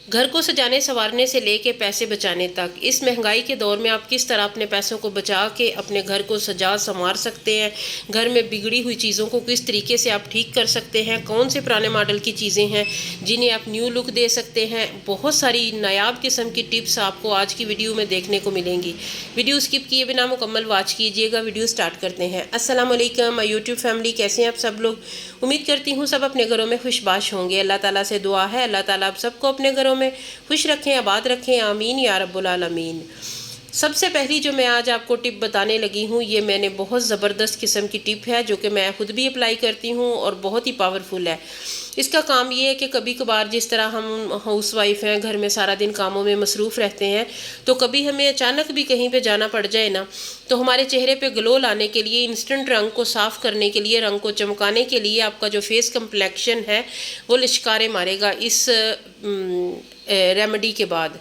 घर को सजाने संवारने से लेके पैसे बचाने तक, इस महंगाई के दौर में आप किस तरह अपने पैसों को बचा के अपने घर को सजा संवार सकते हैं, घर में बिगड़ी हुई चीज़ों को किस तरीके से आप ठीक कर सकते हैं, कौन से पुराने मॉडल की चीज़ें हैं जिन्हें आप न्यू लुक दे सकते हैं। बहुत सारी नायाब किस्म की टिप्स आपको आज की वीडियो में देखने को मिलेंगी। वीडियो स्किप किए बिना मुकम्मल वॉच कीजिएगा। वीडियो स्टार्ट करते हैं। अस्सलाम वालेकुम माय यूट्यूब फैमिली, कैसे हैं आप सब लोग। उम्मीद करती हूँ सब अपने घरों में खुशबाश होंगे। अल्लाह ताला से दुआ है अल्लाह ताला आप सबको अपने घरों में खुश रखें, आबाद रखें, आमीन या रब्बुल आलमीन। सबसे पहली जो मैं आज आपको टिप बताने लगी हूँ, ये मैंने बहुत ज़बरदस्त किस्म की टिप है जो कि मैं खुद भी अप्लाई करती हूँ और बहुत ही पावरफुल है। इसका काम ये है कि कभी कभार जिस तरह हम हाउस वाइफ हैं, घर में सारा दिन कामों में मसरूफ़ रहते हैं, तो कभी हमें अचानक भी कहीं पे जाना पड़ जाए ना, तो हमारे चेहरे पे ग्लो लाने के लिए, इंस्टेंट रंग को साफ़ करने के लिए, रंग को चमकाने के लिए आपका जो फेस कम्प्लेक्शन है वो लिश्कारे मारेगा इस रेमेडी के बाद।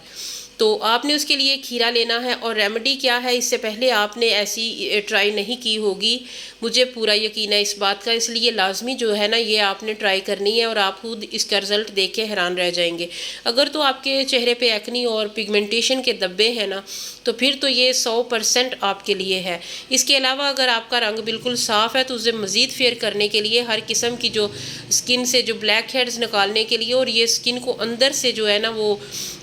तो आपने उसके लिए खीरा लेना है। और रेमेडी क्या है, इससे पहले आपने ऐसी ट्राई नहीं की होगी, मुझे पूरा यकीन है इस बात का, इसलिए लाजमी जो है ना ये आपने ट्राई करनी है और आप खुद इसका रिज़ल्ट देख के हैरान रह जाएंगे। अगर तो आपके चेहरे पे एक्नी और पिगमेंटेशन के धब्बे हैं ना, तो फिर तो ये 100% आपके लिए है। इसके अलावा अगर आपका रंग बिल्कुल साफ़ है तो उसे मज़ीद फेयर करने के लिए, हर किस्म की जो स्किन से जो ब्लैक हेड्स निकालने के लिए, और ये स्किन को अंदर से जो है ना वो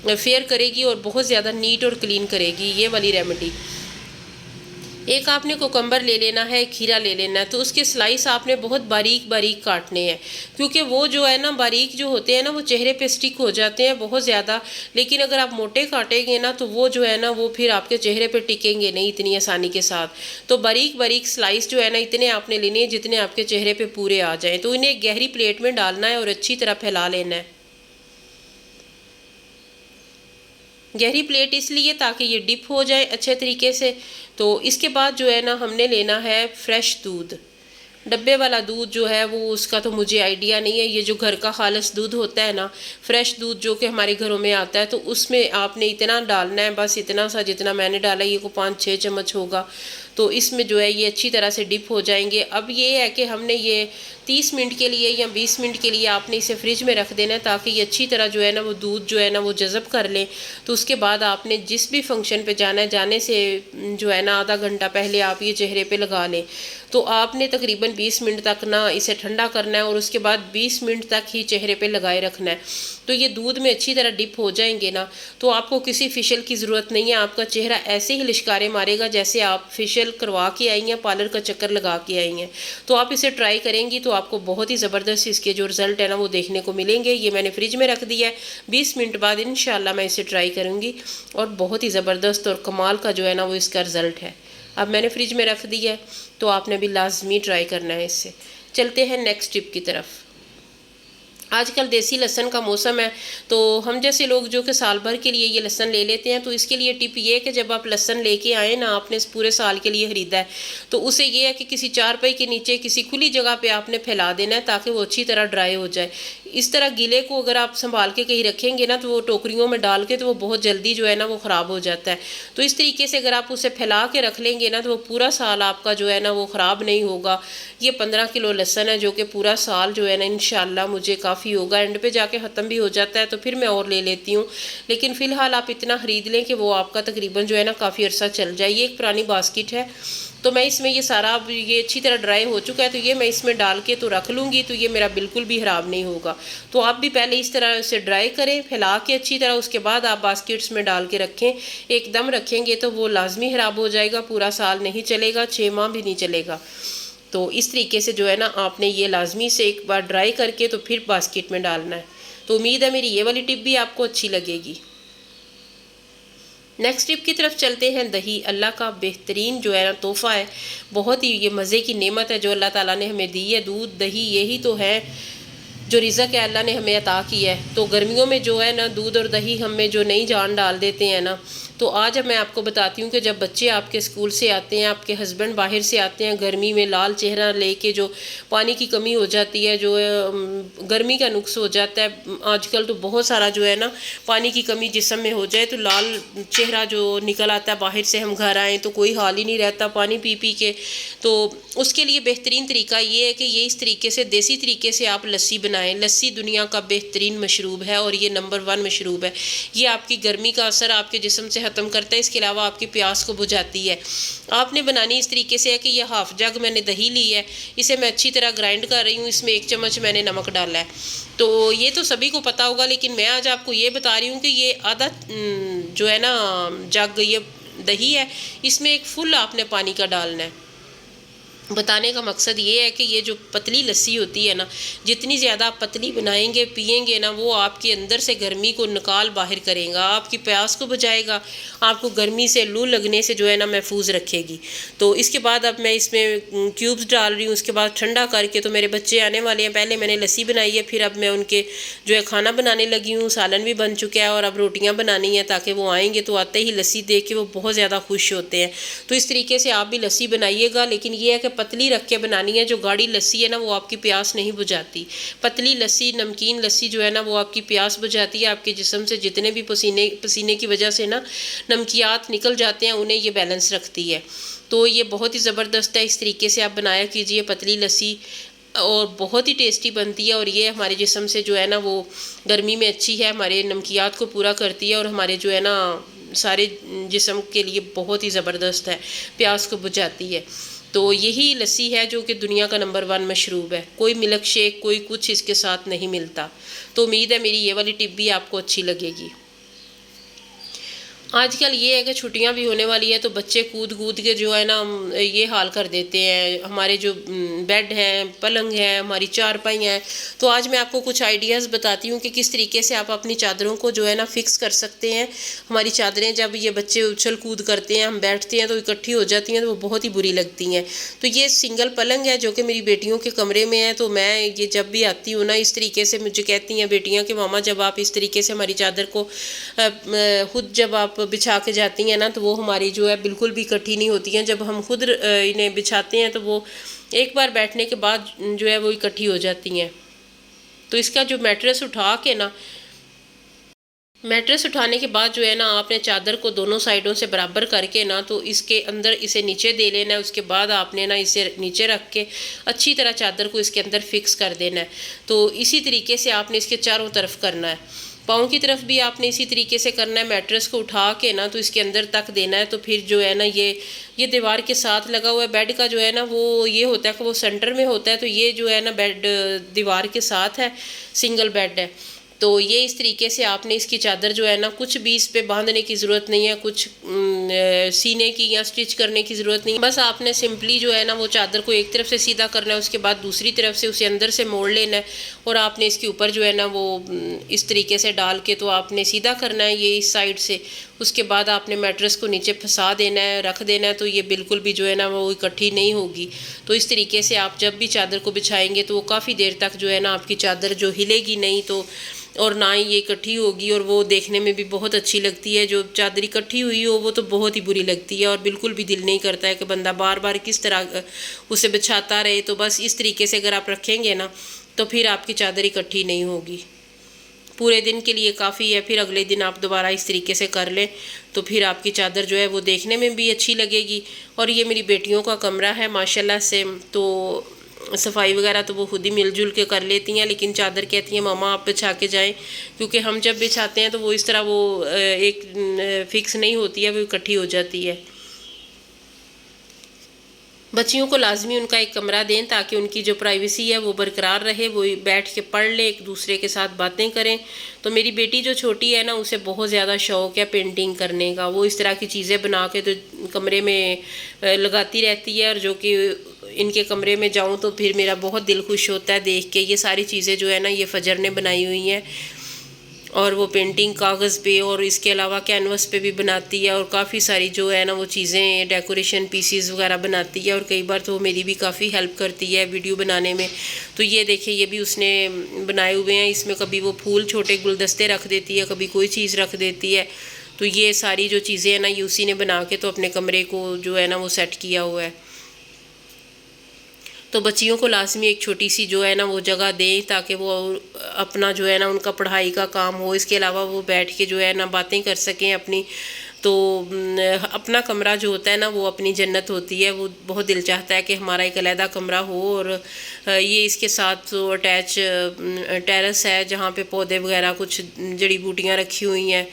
फेयर करेगी और बहुत ज़्यादा नीट और क्लीन करेगी ये वाली रेमेडी। एक आपने कोकम्बर ले लेना है, खीरा ले लेना है, तो उसके स्लाइस आपने बहुत बारीक बारीक काटने हैं, क्योंकि वो जो है ना बारीक जो होते हैं ना वो चेहरे पे स्टिक हो जाते हैं बहुत ज़्यादा। लेकिन अगर आप मोटे काटेंगे ना तो वो जो है ना वो फिर आपके चेहरे पे टिकेंगे नहीं इतनी आसानी के साथ। तो बारीक बारीक स्लाइस जो है ना इतने आपने लेने हैं जितने आपके चेहरे पर पूरे आ जाएँ। तो इन्हें गहरी प्लेट में डालना है और अच्छी तरह फैला लेना है। गहरी प्लेट इसलिए ताकि ये डिप हो जाए अच्छे तरीके से। तो इसके बाद जो है ना हमने लेना है फ्रेश दूध। डब्बे वाला दूध जो है वो उसका तो मुझे आइडिया नहीं है, ये जो घर का खालिस दूध होता है ना, फ्रेश दूध जो कि हमारे घरों में आता है, तो उसमें आपने इतना डालना है, बस इतना सा जितना मैंने डाला, ये को 5-6 चम्मच होगा। तो इसमें जो है ये अच्छी तरह से डिप हो जाएंगे। अब ये है कि हमने ये 30 मिनट के लिए या 20 मिनट के लिए आपने इसे फ्रिज में रख देना है ताकि ये अच्छी तरह जो है ना वो दूध जो है ना वो जज़ब कर ले। तो उसके बाद आपने जिस भी फंक्शन पे जाना है, जाने से जो है ना आधा घंटा पहले आप ये चेहरे पे लगा लें। तो आपने तकरीबन 20 मिनट तक ना इसे ठंडा करना है और उसके बाद 20 मिनट तक ही चेहरे पे लगाए रखना है। तो ये दूध में अच्छी तरह डिप हो जाएंगे ना, तो आपको किसी फेशियल की ज़रूरत नहीं है। आपका चेहरा ऐसे ही लिश्कारे मारेगा जैसे आप फेशियल करवा के आई हैं, पार्लर का चक्कर लगा के आई हैं। तो आप इसे ट्राई करेंगी तो आपको बहुत ही ज़बरदस्त इसके जो रिज़ल्ट है ना वो देखने को मिलेंगे। ये मैंने फ्रिज में रख दिया है, 20 मिनट बाद इंशाल्लाह मैं इसे ट्राई करूँगी और बहुत ही ज़बरदस्त और कमाल का जो है ना वो इसका रिज़ल्ट है। अब मैंने फ्रिज में रख दिया है तो आपने भी लाजमी ट्राई करना है इससे। चलते हैं नेक्स्ट टिप की तरफ। आजकल देसी लहसन का मौसम है, तो हम जैसे लोग जो कि साल भर के लिए ये लहसन ले लेते हैं, तो इसके लिए टिप ये है कि जब आप लहसन लेके आए ना, आपने इस पूरे साल के लिए ख़रीदा है, तो उसे ये है कि किसी चारपाई के नीचे किसी खुली जगह पे आपने फैला देना है ताकि वो अच्छी तरह ड्राई हो जाए। इस तरह गीले को अगर आप संभाल के कहीं रखेंगे ना, तो वो टोकरियों में डाल के तो वो बहुत जल्दी जो है ना वो ख़राब हो जाता है। तो इस तरीके से अगर आप उसे फैला के रख लेंगे ना, तो वो पूरा साल आपका जो है ना वो ख़राब नहीं होगा। ये 15 किलो लहसन है जो कि पूरा साल जो है ना इंशाल्लाह मुझे काफ़ी होगा। एंड पे जाके ख़त्म भी हो जाता है तो फिर मैं और ले लेती हूँ, लेकिन फ़िलहाल आप इतना ख़रीद लें कि वो आपका तकरीबन जो है ना काफ़ी अरसा चल जाए। ये एक पुरानी बास्केट है, तो मैं इसमें ये सारा अब ये अच्छी तरह ड्राई हो चुका है, तो ये मैं इसमें डाल के तो रख लूँगी, तो ये मेरा बिल्कुल भी ख़राब नहीं होगा। तो आप भी पहले इस तरह से ड्राई करें, फैला के अच्छी तरह, उसके बाद आप बास्केट्स में डाल के रखें। एकदम रखेंगे तो वो लाजमी ख़राब हो जाएगा, पूरा साल नहीं चलेगा, 6 माह भी नहीं चलेगा। तो इस तरीके से जो है ना आपने ये लाजमी से एक बार ड्राई करके तो फिर बास्केट में डालना है। तो उम्मीद है मेरी ये वाली टिप भी आपको अच्छी लगेगी। नेक्स्ट टिप की तरफ चलते हैं। दही अल्लाह का बेहतरीन जो है ना तोहफ़ा है, बहुत ही ये मज़े की नेमत है जो अल्लाह ताला ने हमें दी है। दूध दही यही तो है जो रिज़्क़ है अल्लाह ने हमें अता की है। तो गर्मियों में जो है ना दूध और दही हमें जो नई जान डाल देते हैं ना, तो आज मैं आपको बताती हूँ कि जब बच्चे आपके स्कूल से आते हैं, आपके हस्बैंड बाहर से आते हैं गर्मी में लाल चेहरा लेके, जो पानी की कमी हो जाती है, जो गर्मी का नुक्स हो जाता है, आजकल तो बहुत सारा जो है ना पानी की कमी जिस्म में हो जाए तो लाल चेहरा जो निकल आता है, बाहर से हम घर आएँ तो कोई हाल ही नहीं रहता पानी पी के। तो उसके लिए बेहतरीन तरीका ये है कि ये इस तरीके से देसी तरीके से आप लस्सी बनाएं। लस्सी दुनिया का बेहतरीन मशरूब है और ये नंबर 1 मशरूब है। ये आपकी गर्मी का असर आपके जिस्म से ख़त्म करता है, इसके अलावा आपकी प्यास को बुझाती है। आपने बनानी इस तरीके से है कि ये हाफ जग मैंने दही ली है, इसे मैं अच्छी तरह ग्राइंड कर रही हूँ। इसमें 1 चम्मच मैंने नमक डाला है। तो ये तो सभी को पता होगा, लेकिन मैं आज आपको ये बता रही हूँ कि ये आधा जो है ना जग ये दही है, इसमें एक फुल आपने पानी का डालना है। बताने का मकसद ये है कि ये जो पतली लस्सी होती है ना, जितनी ज़्यादा आप पतली बनाएंगे पिएंगे ना, वो आपके अंदर से गर्मी को निकाल बाहर करेगा, आपकी प्यास को बुझाएगा, आपको गर्मी से लू लगने से जो है ना महफूज रखेगी। तो इसके बाद अब मैं इसमें क्यूब्स डाल रही हूँ। उसके बाद ठंडा करके, तो मेरे बच्चे आने वाले हैं, पहले मैंने लस्सी बनाई है, फिर अब मैं उनके जो है खाना बनाने लगी हूँ। सालन भी बन चुका है और अब रोटियाँ बनानी है, ताकि वो आएँगे तो आते ही लस्सी देख के वो बहुत ज़्यादा खुश होते हैं। तो इस तरीके से आप भी लस्सी बनाइएगा, लेकिन ये है कि पतली रख के बनानी है। जो गाढ़ी लस्सी है ना, वो आपकी प्यास नहीं बुझाती। पतली लस्सी, नमकीन लस्सी जो है ना, वो आपकी प्यास बुझाती है। आपके जिस्म से जितने भी पसीने की वजह से ना नमकियात निकल जाते हैं, उन्हें ये बैलेंस रखती है। तो ये बहुत ही ज़बरदस्त है। इस तरीके से आप बनाया कीजिए पतली लस्सी, और बहुत ही टेस्टी बनती है। और ये हमारे जिस्म से जो है ना वो गर्मी में अच्छी है, हमारे नमकियात को पूरा करती है और हमारे जो है ना सारे जिस्म के लिए बहुत ही ज़बरदस्त है, प्यास को बुझाती है। तो यही लस्सी है जो कि दुनिया का नंबर 1 मशरूब है। कोई मिल्क शेक, कोई कुछ इसके साथ नहीं मिलता। तो उम्मीद है मेरी ये वाली टिप भी आपको अच्छी लगेगी। आजकल ये है कि छुट्टियां भी होने वाली है, तो बच्चे कूद कूद के जो है ना ये हाल कर देते हैं। हमारे जो बेड हैं, पलंग है, हमारी चारपाई हैं। तो आज मैं आपको कुछ आइडियाज़ बताती हूँ कि किस तरीके से आप अपनी चादरों को जो है ना फिक्स कर सकते हैं। हमारी चादरें जब ये बच्चे उछल कूद करते हैं, हम बैठते हैं तो इकट्ठी हो जाती हैं, तो वो बहुत ही बुरी लगती हैं। तो ये सिंगल पलंग है जो कि मेरी बेटियों के कमरे में है। तो मैं ये जब भी आती हूँ ना, इस तरीके से मुझे कहती हैं बेटियाँ कि मामा जब आप इस तरीके से हमारी चादर को खुद जब आप बिछा के जाती हैं ना, तो वो हमारी जो है बिल्कुल भी इकट्ठी नहीं होती हैं। जब हम खुद इन्हें बिछाते हैं तो वो एक बार बैठने के बाद जो है वो इकट्ठी हो जाती हैं। तो इसका जो मैट्रेस उठा के ना, मैट्रेस उठाने के बाद जो है ना आपने चादर को दोनों साइडों से बराबर करके ना, तो इसके अंदर इसे नीचे दे लेना है। उसके बाद आपने ना इसे नीचे रख के अच्छी तरह चादर को इसके अंदर फिक्स कर देना है। तो इसी तरीके से आपने इसके चारों तरफ करना है। पाँव की तरफ भी आपने इसी तरीके से करना है। मैट्रेस को उठा के ना तो इसके अंदर तक देना है। तो फिर जो है ना ये दीवार के साथ लगा हुआ है। बेड का जो है ना वो ये होता है कि वो सेंटर में होता है। तो ये जो है ना बेड दीवार के साथ है, सिंगल बेड है। तो ये इस तरीके से आपने इसकी चादर जो है ना, कुछ भी इस पे बांधने की ज़रूरत नहीं है, कुछ सीने की या स्टिच करने की ज़रूरत नहीं। बस आपने सिंपली जो है ना वो चादर को एक तरफ से सीधा करना है, उसके बाद दूसरी तरफ से उसे अंदर से मोड़ लेना है और आपने इसके ऊपर जो है ना वो इस तरीके से डाल के तो आपने सीधा करना है ये इस साइड से। उसके बाद आपने मैट्रेस को नीचे फंसा देना है, रख देना है। तो ये बिल्कुल भी जो है ना वो इकट्ठी नहीं होगी। तो इस तरीके से आप जब भी चादर को बिछाएंगे तो वो काफ़ी देर तक जो है ना आपकी चादर जो हिलेगी नहीं, तो और ना ही ये इकट्ठी होगी, और वो देखने में भी बहुत अच्छी लगती है। जो चादर इकट्ठी हुई हो वो तो बहुत ही बुरी लगती है और बिल्कुल भी दिल नहीं करता है कि बंदा बार बार किस तरह उसे बिछाता रहे। तो बस इस तरीके से अगर आप रखेंगे ना तो फिर आपकी चादर इकट्ठी नहीं होगी। पूरे दिन के लिए काफ़ी है। फिर अगले दिन आप दोबारा इस तरीके से कर लें तो फिर आपकी चादर जो है वो देखने में भी अच्छी लगेगी। और ये मेरी बेटियों का कमरा है माशाल्लाह से, तो सफाई वगैरह तो वो खुद ही मिलजुल के कर लेती हैं, लेकिन चादर कहती हैं मामा आप बिछा के जाएं, क्योंकि हम जब बिछाते हैं तो वो इस तरह वो एक फिक्स नहीं होती है, वो इकट्ठी हो जाती है। बच्चियों को लाजमी उनका एक कमरा दें ताकि उनकी जो प्राइवेसी है वो बरकरार रहे, वो बैठ के पढ़ ले, एक दूसरे के साथ बातें करें। तो मेरी बेटी जो छोटी है ना उसे बहुत ज़्यादा शौक़ है पेंटिंग करने का। वो इस तरह की चीज़ें बना के तो कमरे में लगाती रहती है, और जो कि इनके कमरे में जाऊं तो फिर मेरा बहुत दिल खुश होता है देख के। ये सारी चीज़ें जो है ना ये फजर ने बनाई हुई हैं, और वो पेंटिंग कागज़ पे और इसके अलावा कैनवस पे भी बनाती है, और काफ़ी सारी जो है ना वो चीज़ें डेकोरेशन पीसीज वगैरह बनाती है। और कई बार तो मेरी भी काफ़ी हेल्प करती है वीडियो बनाने में। तो ये देखिए ये भी उसने बनाए हुए हैं। इसमें कभी वो फूल छोटे गुलदस्ते रख देती है, कभी कोई चीज़ रख देती है। तो ये सारी जो चीज़ें हैं ना ये उसी ने बना के तो अपने कमरे को जो है ना वो सेट किया हुआ है। तो बच्चियों को लाजमी एक छोटी सी जो है ना वो जगह दें ताकि वो अपना जो है ना उनका पढ़ाई का काम हो, इसके अलावा वो बैठ के जो है ना बातें कर सकें अपनी। तो अपना कमरा जो होता है ना वो अपनी जन्नत होती है। वो बहुत दिल चाहता है कि हमारा एक अलहदा कमरा हो, और ये इसके साथ तो अटैच टेरेस है जहाँ पे पौधे वगैरह कुछ जड़ी बूटियाँ रखी हुई हैं।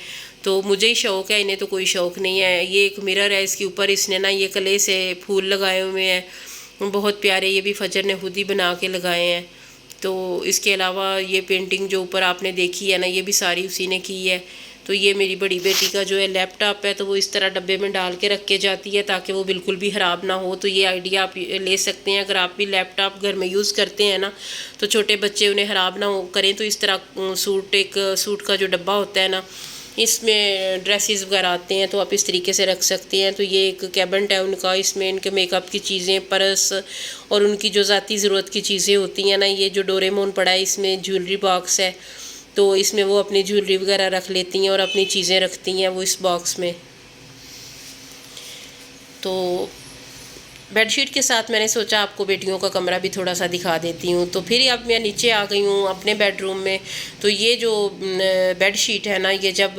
तो मुझे ही शौक़ है, इन्हें तो कोई शौक़ नहीं है। ये एक मिरर है, इसके ऊपर इसने ना ये कले से फूल लगाए हुए हैं, बहुत प्यारे, ये भी फजर ने खुद ही बना के लगाए हैं। तो इसके अलावा ये पेंटिंग जो ऊपर आपने देखी है ना, ये भी सारी उसी ने की है। तो ये मेरी बड़ी बेटी का जो है लैपटॉप है, तो वो इस तरह डब्बे में डाल के रख के जाती है ताकि वो बिल्कुल भी ख़राब ना हो। तो ये आइडिया आप ले सकते हैं, अगर आप भी लैपटॉप घर में यूज़ करते हैं ना, तो छोटे बच्चे उन्हें ख़राब ना हो करें, तो इस तरह सूट का जो डब्बा होता है ना, इसमें ड्रेसेस वगैरह आते हैं, तो आप इस तरीके से रख सकते हैं। तो ये एक कैबिनेट है उनका, इसमें इनके मेकअप की चीज़ें, पर्स और उनकी जो ज़ाती ज़रूरत की चीज़ें होती हैं ना, ये जो डोरेमोन पड़ा है इसमें ज्वेलरी बॉक्स है, तो इसमें वो अपनी ज्वेलरी वगैरह रख लेती हैं और अपनी चीज़ें रखती हैं वो इस बॉक्स में। तो बेडशीट के साथ मैंने सोचा आपको बेटियों का कमरा भी थोड़ा सा दिखा देती हूँ। तो फिर अब मैं नीचे आ गई हूँ अपने बेडरूम में। तो ये जो बेडशीट है ना, ये जब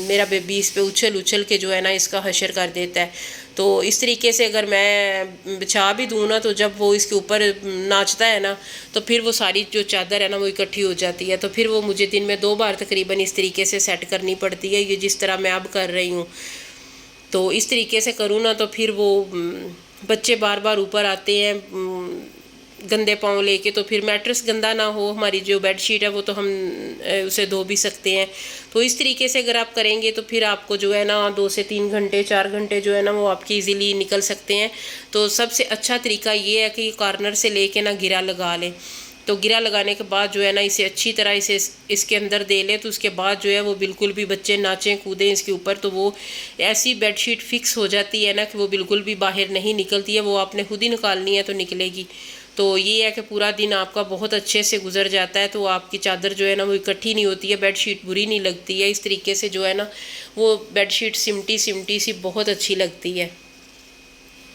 मेरा बेबी इस पे उछल उछल के जो है ना इसका हशर कर देता है, तो इस तरीके से अगर मैं बिछा भी दूँ ना, तो जब वो इसके ऊपर नाचता है ना, तो फिर वो सारी जो चादर है ना वो इकट्ठी हो जाती है। तो फिर वो मुझे दिन में 2 बार तकरीबन इस तरीके से सेट करनी पड़ती है, ये जिस तरह मैं अब कर रही हूँ। तो इस तरीके से करूँ ना, तो फिर वो बच्चे बार बार ऊपर आते हैं गंदे पाँव लेके, तो फिर मैट्रेस गंदा ना हो, हमारी जो बेडशीट है वो तो हम उसे धो भी सकते हैं। तो इस तरीके से अगर आप करेंगे तो फिर आपको जो है ना 2 से 3 घंटे 4 घंटे जो है ना वो आपकी इजीली निकल सकते हैं। तो सबसे अच्छा तरीका ये है कि कॉर्नर से लेके ना गिरा लगा लें। तो गिरा लगाने के बाद जो है ना इसे अच्छी तरह इसके अंदर दे लें, तो उसके बाद जो है वो बिल्कुल भी बच्चे नाचें कूदें इसके ऊपर, तो वो ऐसी बेडशीट फिक्स हो जाती है ना कि वो बिल्कुल भी बाहर नहीं निकलती है। वो आपने खुद ही निकालनी है तो निकलेगी। तो ये है कि पूरा दिन आपका बहुत अच्छे से गुजर जाता है। तो आपकी चादर जो है ना वो इकट्ठी नहीं होती है, बेडशीट बुरी नहीं लगती है। इस तरीके से जो है ना वो बेडशीट सिमटी सिमटी सी बहुत अच्छी लगती है,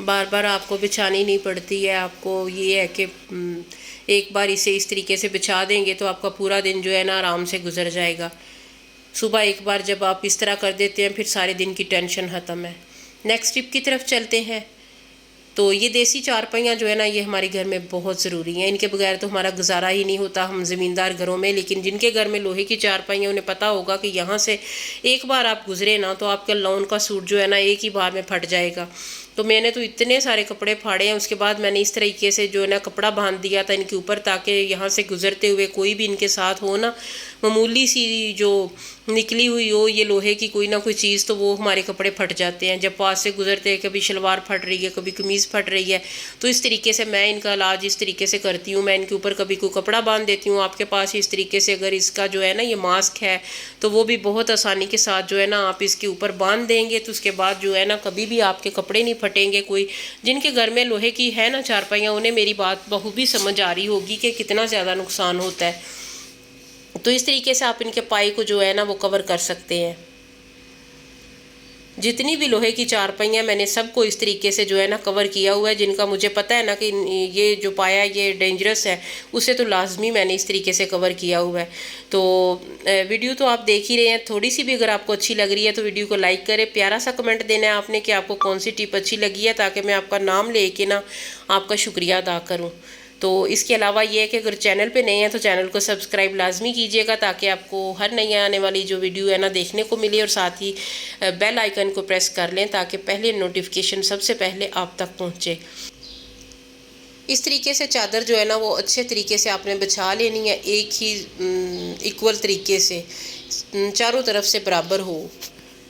बार बार आपको बिछानी नहीं पड़ती है। आपको ये है कि एक बार इसे इस तरीके से बिछा देंगे तो आपका पूरा दिन जो है ना आराम से गुजर जाएगा। सुबह एक बार जब आप इस तरह कर देते हैं, फिर सारे दिन की टेंशन ख़त्म है। नेक्स्ट टिप की तरफ चलते हैं। तो ये देसी चारपाइयाँ जो है ना ये हमारे घर में बहुत ज़रूरी हैं, इनके बगैर तो हमारा गुजारा ही नहीं होता हम ज़मींदार घरों में। लेकिन जिनके घर में लोहे की चारपाइयाँ, उन्हें पता होगा कि यहाँ से एक बार आप गुजरे ना तो आपका लॉन का सूट जो है ना एक ही बार में फट जाएगा। तो मैंने तो इतने सारे कपड़े फाड़े हैं, उसके बाद मैंने इस तरीके से जो है ना कपड़ा बांध दिया था इनके ऊपर, ताकि यहाँ से गुजरते हुए कोई भी इनके साथ हो ना, मामूली सी जो निकली हुई हो ये लोहे की कोई ना कोई चीज़, तो वो हमारे कपड़े फट जाते हैं जब पास से गुजरते हैं। कभी शलवार फट रही है, कभी कमीज़ फट रही है। तो इस तरीके से मैं इनका इलाज इस तरीके से करती हूँ, मैं इनके ऊपर कभी कोई कपड़ा बांध देती हूँ। आपके पास इस तरीके से अगर इसका जो है ना ये मास्क है, तो वो भी बहुत आसानी के साथ जो है ना आप इसके ऊपर बांध देंगे, तो उसके बाद जो है ना कभी भी आपके कपड़े नहीं फटेंगे। कोई जिनके घर में लोहे की है ना चारपाइयाँ, उन्हें मेरी बात बखूबी समझ आ रही होगी कि कितना ज़्यादा नुकसान होता है। तो इस तरीके से आप इनके पाए को जो है ना वो कवर कर सकते हैं। जितनी भी लोहे की चारपाइयाँ मैंने सबको इस तरीके से जो है ना कवर किया हुआ है। जिनका मुझे पता है ना कि ये जो पाया ये डेंजरस है, उसे तो लाजमी मैंने इस तरीके से कवर किया हुआ है। तो वीडियो तो आप देख ही रहे हैं, थोड़ी सी भी अगर आपको अच्छी लग रही है तो वीडियो को लाइक करें, प्यारा सा कमेंट देना है आपने कि आपको कौन सी टिप अच्छी लगी है, ताकि मैं आपका नाम लेके ना आपका शुक्रिया अदा करूँ। तो इसके अलावा ये है कि अगर चैनल पे नए हैं तो चैनल को सब्सक्राइब लाजमी कीजिएगा, ताकि आपको हर नई आने वाली जो वीडियो है ना देखने को मिले, और साथ ही बेल आइकन को प्रेस कर लें ताकि पहले नोटिफिकेशन सबसे पहले आप तक पहुंचे। इस तरीके से चादर जो है ना वो अच्छे तरीके से आपने बिछा लेनी है, एक ही इक्वल तरीके से चारों तरफ से बराबर हो।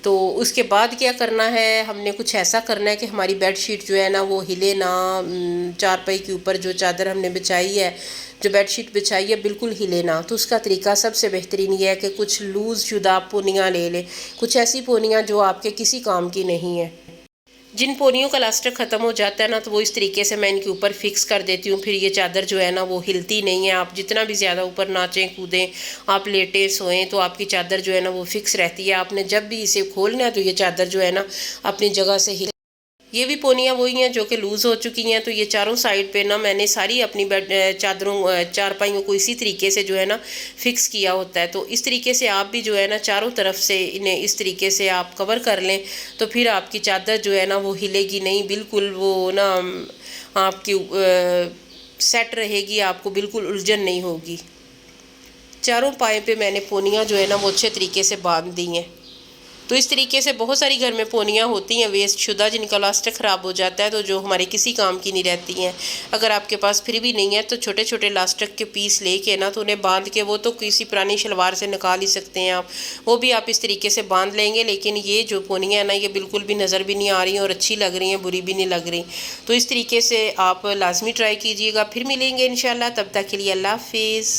तो उसके बाद क्या करना है, हमने कुछ ऐसा करना है कि हमारी बेडशीट जो है ना वो हिले ना। चारपाई के ऊपर जो चादर हमने बिछाई है, जो बेडशीट बिछाई है, बिल्कुल हिले ना। तो उसका तरीका सबसे बेहतरीन ये है कि कुछ लूज़ शुदा पोनियाँ ले लें, कुछ ऐसी पोनियाँ जो आपके किसी काम की नहीं है। जिन पोनियों का लास्टिक ख़त्म हो जाता है ना, तो वो इस तरीके से मैं इनके ऊपर फिक्स कर देती हूँ। फिर ये चादर जो है ना वो हिलती नहीं है। आप जितना भी ज़्यादा ऊपर नाचें कूदें, आप लेटें सोएं, तो आपकी चादर जो है ना वो फिक्स रहती है। आपने जब भी इसे खोलना है तो ये चादर जो है ना अपनी जगह से हिल। ये भी पोनियाँ वही हैं जो कि लूज़ हो चुकी हैं। तो ये चारों साइड पे ना मैंने सारी अपनी बेड चादरों चारपाइयों को इसी तरीके से जो है ना फिक्स किया होता है। तो इस तरीके से आप भी जो है ना चारों तरफ से इन्हें इस तरीके से आप कवर कर लें, तो फिर आपकी चादर जो है ना वो हिलेगी नहीं, बिल्कुल वो ना आपकी सेट रहेगी, आपको बिल्कुल उलझन नहीं होगी। चारों पाए पे मैंने पोनियाँ जो है ना वो अच्छे तरीके से बांध दी हैं। तो इस तरीके से बहुत सारी घर में पोनियाँ होती हैं वेस्ट शुदा, जिनका लास्टिक ख़राब हो जाता है, तो जो हमारे किसी काम की नहीं रहती हैं। अगर आपके पास फिर भी नहीं है तो छोटे छोटे लास्टिक के पीस लेके ना तो उन्हें बांध के, वो तो किसी पुरानी शलवार से निकाल ही सकते हैं आप, वो भी आप इस तरीके से बांध लेंगे। लेकिन ये जो पोनियाँ हैं ना ये बिल्कुल भी नज़र भी नहीं आ रही और अच्छी लग रही हैं, बुरी भी नहीं लग रही। तो इस तरीके से आप लाजमी ट्राई कीजिएगा। फिर मिलेंगे इंशाल्लाह, तब तक के लिए अल्लाह हाफिज़।